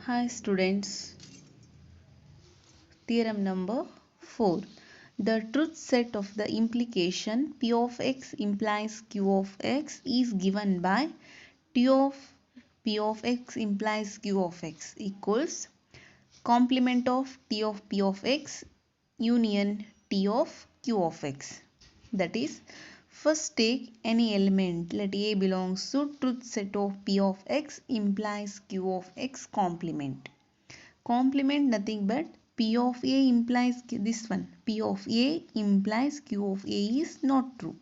Hi students, theorem number 4. The truth set of the implication P of x implies Q of x is given by T of P of x implies Q of x equals complement of T of P of x union T of Q of x. That is, first take any element, let A belongs to truth set of P of x implies Q of x complement. Complement nothing but P of A implies this one. P of A implies Q of A is not true.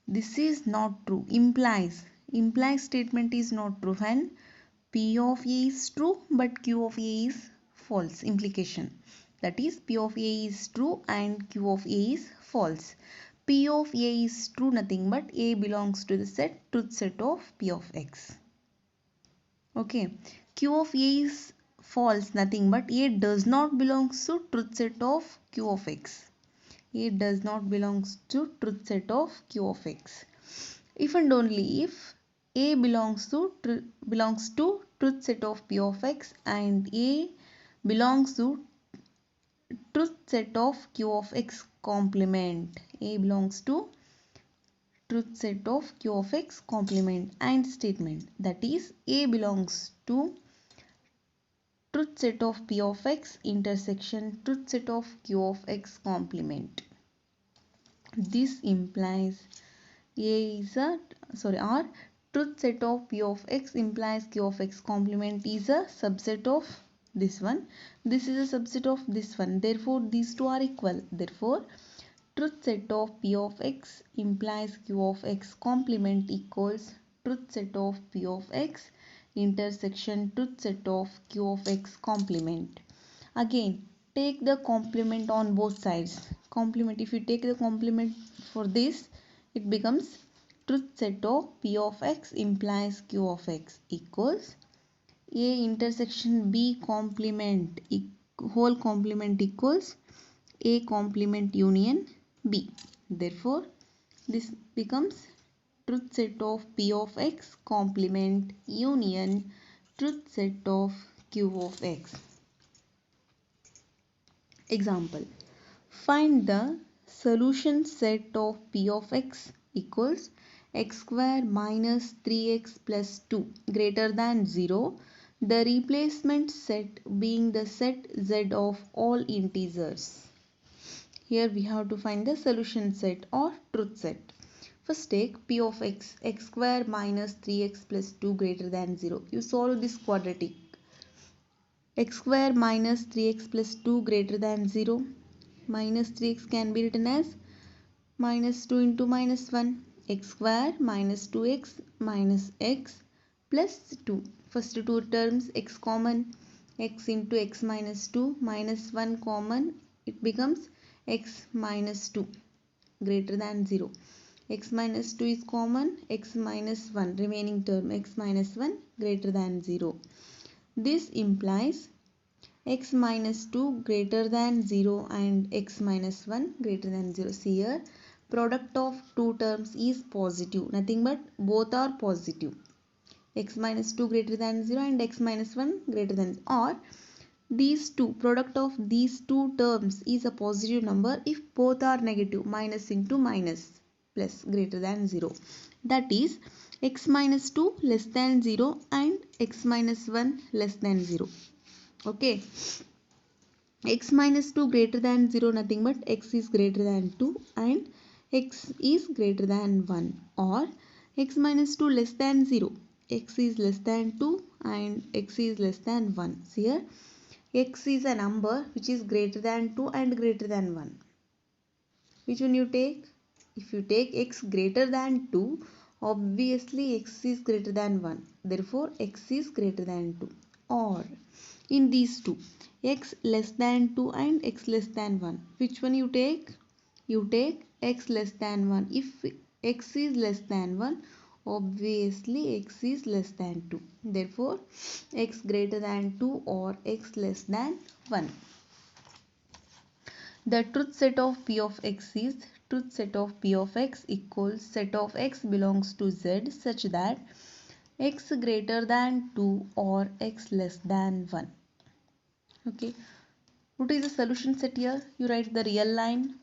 This is not true. Implies statement is not true when P of A is true but Q of A is false. Implication. That is P of A is true and Q of A is false. P of A is true nothing but A belongs to the truth set of P of X. Okay. Q of A is false nothing but A does not belongs to truth set of Q of X. A does not belongs to truth set of Q of X. If and only if A belongs to truth set of P of X and A belongs to truth set of Q of X complement. A belongs to truth set of Q of X complement and statement. That is A belongs to truth set of P of X intersection truth set of Q of X complement. This implies or truth set of P of X implies Q of X complement is a subset of this one. This is a subset of this one. Therefore, these two are equal. Therefore, truth set of P of X implies Q of X complement equals truth set of P of X intersection truth set of Q of X complement. Again, take the complement on both sides. Complement, if you take the complement for this, it becomes truth set of P of X implies Q of X equals A intersection B complement whole complement equals A complement union B. Therefore, this becomes truth set of P of X complement union truth set of Q of X. Example. Find the solution set of P of X equals x square minus 3x plus 2 greater than 0. The replacement set being the set Z of all integers. Here we have to find the solution set or truth set. First take P of x, x square minus 3x plus 2 greater than 0. You solve this quadratic. X square minus 3x plus 2 greater than 0. Minus 3x can be written as minus 2 into minus 1. X square minus 2x minus x plus 2. First two terms x common. X into x minus 2 minus 1 common. It becomes x minus 2 greater than 0. X minus 2 is common. X minus 1 remaining term x minus 1 greater than 0. This implies x minus 2 greater than 0 and x minus 1 greater than 0. See here, product of two terms is positive. Nothing but both are positive. X minus 2 greater than 0 and x minus 1 greater than 0. Or these two, product of these two terms is a positive number if both are negative. Minus into minus plus greater than 0. That is x minus 2 less than 0 and x minus 1 less than 0. Okay. X minus 2 greater than 0 nothing but x is greater than 2 and x is greater than 1. Or x minus 2 less than 0. X is less than 2 and x is less than 1. See here, x is a number which is greater than 2 and greater than 1. Which one you take? If you take x greater than 2, obviously x is greater than 1. Therefore, x is greater than 2. Or in these two, x less than 2 and x less than 1. Which one you take? You take x less than 1. If x is less than 1, obviously x is less than 2. Therefore, x greater than 2 or x less than 1. The truth set of P of x is truth set of P of x equals set of x belongs to Z such that x greater than 2 or x less than 1. Okay, what is the solution set here? You write the real line,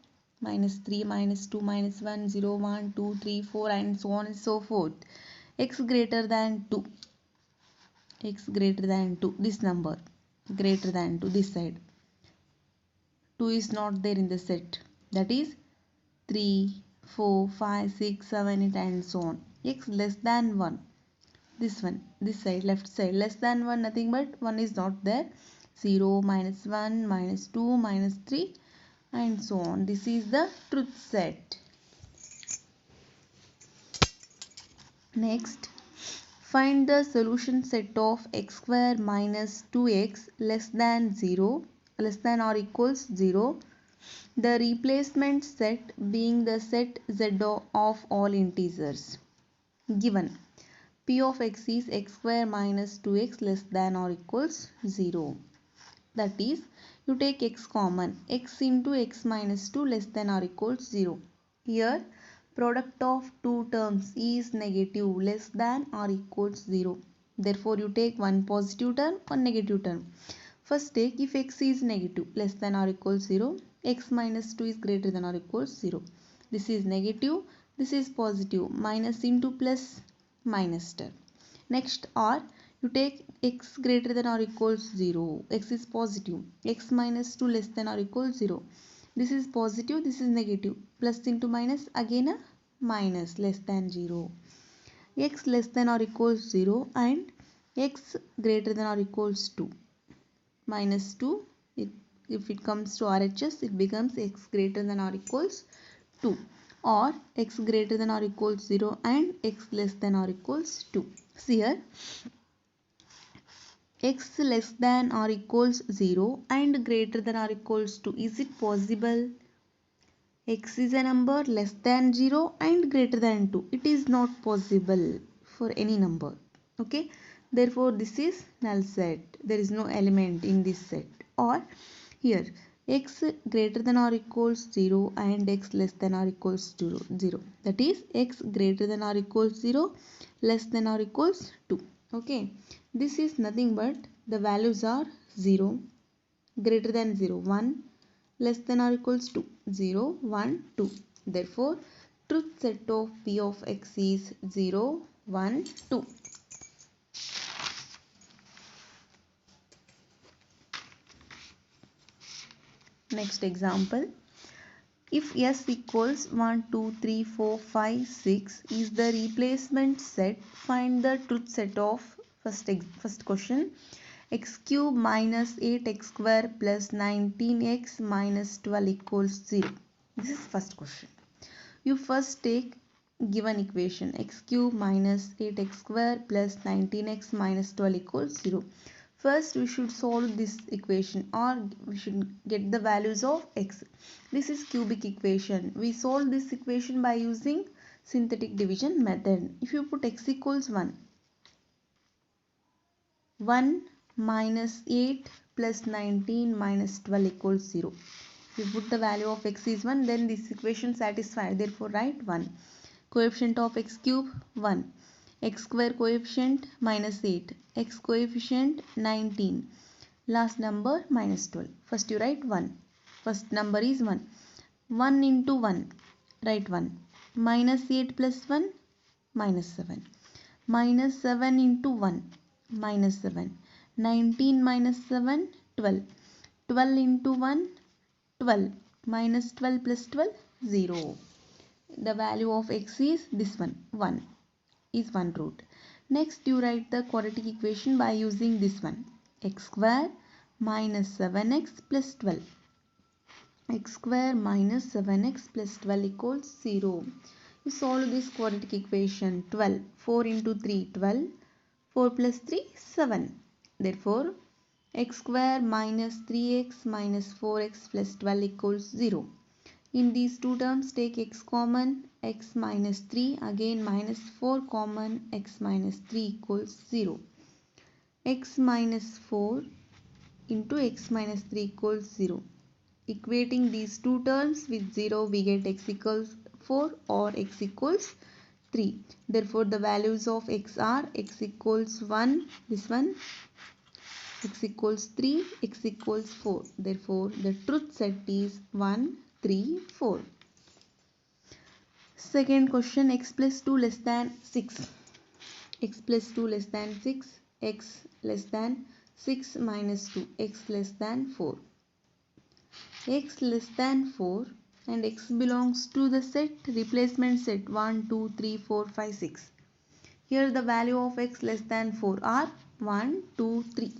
-3, -2, -1, 0, 1, 2, 3, 4, and so on and so forth. X greater than 2, x greater than 2, this number greater than 2, this side. 2 is not there in the set, that is 3, 4, 5, 6, 7, 8, and so on. X less than 1, this one, this side, left side, less than 1, nothing but 1 is not there. 0, -1, -2, -3, and so on. This is the truth set. Next, find the solution set of x square minus 2x less than 0, less than or equals 0. The replacement set being the set z of all integers. Given p of x is x square minus 2x less than or equals 0. That is, you take x common, x into x minus 2 less than or equals 0. Here, product of two terms is negative, less than or equals 0. Therefore, you take one positive term, one negative term. First take if x is negative, less than or equals 0, x minus 2 is greater than or equals 0. This is negative, this is positive, minus into plus, minus term. Next, or you take x greater than or equals 0, x is positive, x minus 2 less than or equals 0. This is positive, this is negative, plus into minus, again a minus, less than 0. X less than or equals 0 and x greater than or equals 2. Minus 2, if it comes to RHS, it becomes x greater than or equals 2, or x greater than or equals 0 and x less than or equals 2. See here, x less than or equals 0 and greater than or equals 2. Is it possible? X is a number less than 0 and greater than 2. It is not possible for any number. Okay. Therefore, this is null set. There is no element in this set. Or here, x greater than or equals 0 and x less than or equals 0. That is, x greater than or equals 0, less than or equals 2. Okay. This is nothing but the values are 0, greater than 0, 1, less than or equals 2, 0, 1, 2. Therefore, truth set of p of x is 0, 1, 2. Next example. If s equals 1, 2, 3, 4, 5, 6 is the replacement set, find the truth set of first question. X cube minus 8x square plus 19x minus 12 equals 0. This is first question. You first take given equation x cube minus 8x square plus 19x minus 12 equals 0. First we should solve this equation, or we should get the values of x. This is cubic equation. We solve this equation by using synthetic division method. If you put x equals 1 minus 8 plus 19 minus 12 equals 0. If you put the value of x is 1, then this equation satisfied. Therefore, write 1. Coefficient of x cube 1. X square coefficient minus 8. X coefficient 19. Last number minus 12. First you write 1. First number is 1. 1 into 1. Write 1. Minus 8 plus 1. Minus 7. Minus 7 into 1. Minus 7. 19 minus 7. 12. 12 into 1. 12. Minus 12 plus 12. 0. The value of x is this one. 1 is one root. Next you write the quadratic equation by using this one. X square minus 7x plus 12. X square minus 7x plus 12 equals 0. You solve this quadratic equation. 12. 4 into 3, 12. 4 plus 3, 7. Therefore, x square minus 3x minus 4x plus 12 equals 0. In these two terms, take x common, x minus 3, again minus 4 common, x minus 3 equals 0. X minus 4 into x minus 3 equals 0. Equating these two terms with 0, we get x equals 4 or x equals 3. Therefore, the values of x are x equals 1, this one, x equals 3, x equals 4. Therefore, the truth set is 1, 3, 4. Second question, x plus 2 less than 6. X plus 2 less than 6, x less than 6 minus 2, x less than 4. X less than 4 and x belongs to the set replacement set 1, 2, 3, 4, 5, 6. Here the value of x less than 4 are 1, 2, 3.